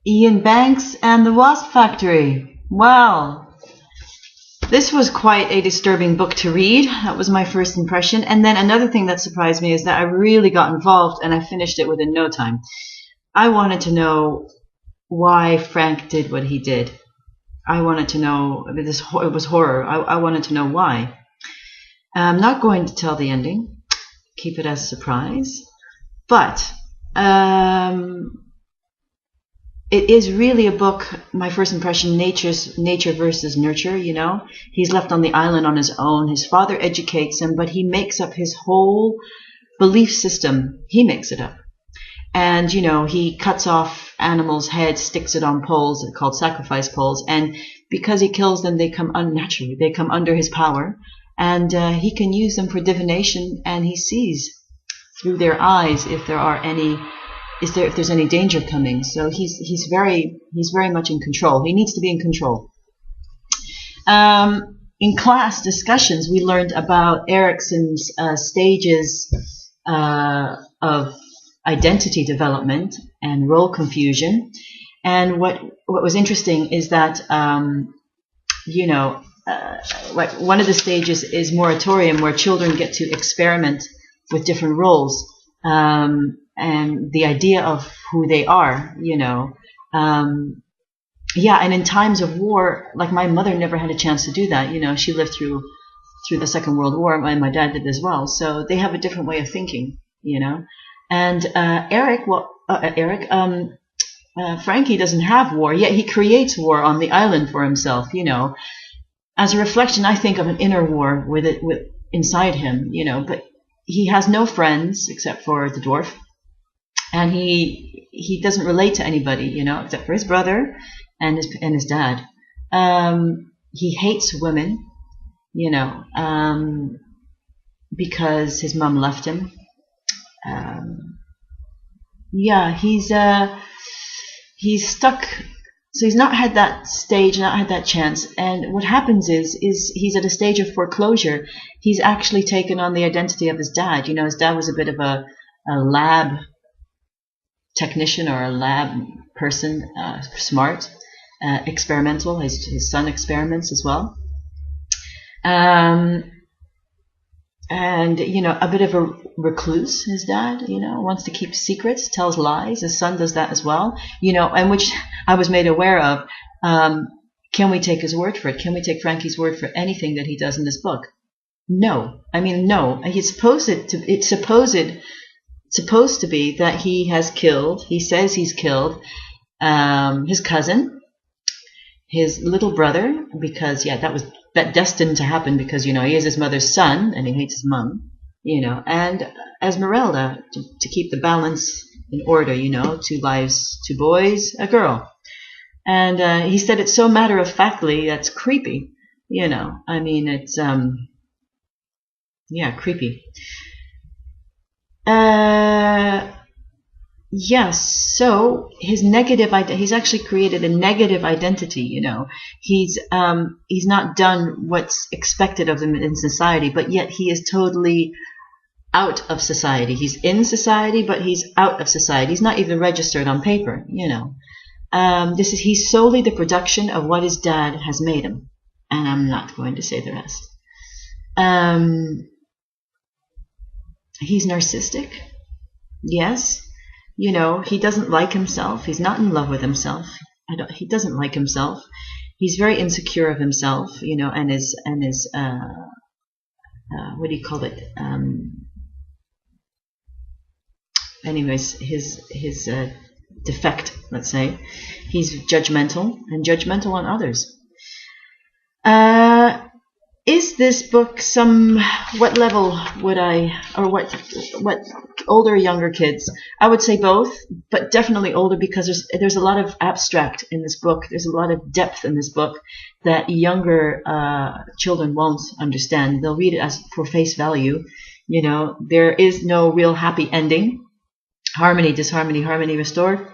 Ian Banks and the Wasp Factory. Wow. This was quite a disturbing book to read. That was my first impression. And then another thing that surprised me is that I really got involved and I finished it within no time. I wanted to know why Frank did what he did. I wanted to know, it was horror. I wanted to know why. I'm not going to tell the ending. Keep it as a surprise. But it is really a book, my first impression, nature versus nurture, you know. He's left on the island on his own. His father educates him, but he makes up his whole belief system. He makes it up. And, you know, he cuts off animals' heads, sticks it on poles called sacrifice poles. And because he kills them, they come unnaturally. They come under his power. And he can use them for divination, and he sees through their eyes if there are any... if there's any danger coming. So he's very much in control. He needs to be in control. In class discussions, we learned about Erikson's stages of identity development and role confusion. And what was interesting is that you know, like one of the stages is moratorium, where children get to experiment with different roles. And the idea of who they are, you know. Yeah, and in times of war, like my mother never had a chance to do that, you know. She lived through the Second World War, and my dad did as well. So they have a different way of thinking, you know. And Frankie doesn't have war, yet he creates war on the island for himself, you know. As a reflection, I think of an inner war with inside him, you know. But he has no friends except for the dwarf. And he doesn't relate to anybody, you know, except for his brother and his dad. He hates women, you know, because his mom left him. Yeah, he's stuck. So he's not had that stage, not had that chance. And what happens is he's at a stage of foreclosure. He's actually taken on the identity of his dad. You know, his dad was a bit of a lab technician or a lab person, smart, experimental. His son experiments as well. And, you know, a bit of a recluse, his dad, you know, wants to keep secrets, tells lies. His son does that as well, you know, and which I was made aware of. Can we take his word for it? Can we take Frankie's word for anything that he does in this book? No. I mean, no. It's supposed to be that he has killed, he says he's killed his cousin, his little brother, because, yeah, that was destined to happen because, you know, he is his mother's son and he hates his mom, you know, and Esmeralda, to keep the balance in order, you know, 2 lives, 2 boys, a girl. And he said it so matter-of-factly, that's creepy, you know. I mean, it's, yeah, creepy. Yes, so his he's actually created a negative identity, you know. He's not done what's expected of him in society, but yet he is totally out of society. He's in society, but he's out of society. He's not even registered on paper, you know. He's solely the production of what his dad has made him. And I'm not going to say the rest. He's narcissistic. Yes. You know, he doesn't like himself. He's not in love with himself. He doesn't like himself. He's very insecure of himself, you know, and his what do you call it? Anyways, his defect, let's say. He's judgmental on others. Is this book what level would I, or what older or younger kids? I would say both, but definitely older, because there's a lot of abstract in this book. There's a lot of depth in this book that younger children won't understand. They'll read it as for face value. You know, there is no real happy ending. Harmony, disharmony, harmony restored.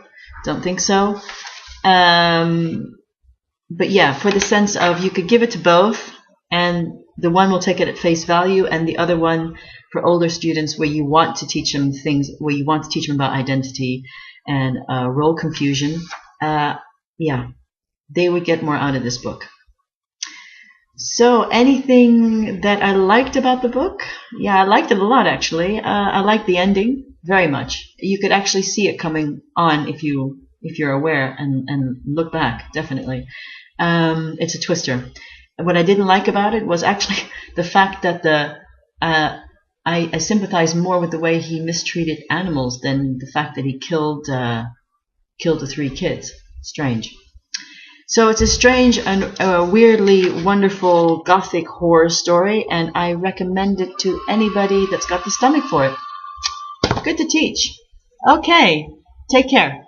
Don't think so. But yeah, for the sense of you could give it to both. And the one will take it at face value, and the other one for older students, where you want to teach them things, where you want to teach them about identity and role confusion, yeah, they would get more out of this book. So anything that I liked about the book? Yeah, I liked it a lot, actually. I liked the ending very much. You could actually see it coming on if you're aware and look back, definitely. It's a twister. What I didn't like about it was actually the fact that I sympathize more with the way he mistreated animals than the fact that he killed the 3 kids. Strange. So it's a strange and weirdly wonderful gothic horror story, and I recommend it to anybody that's got the stomach for it. Good to teach. Okay, take care.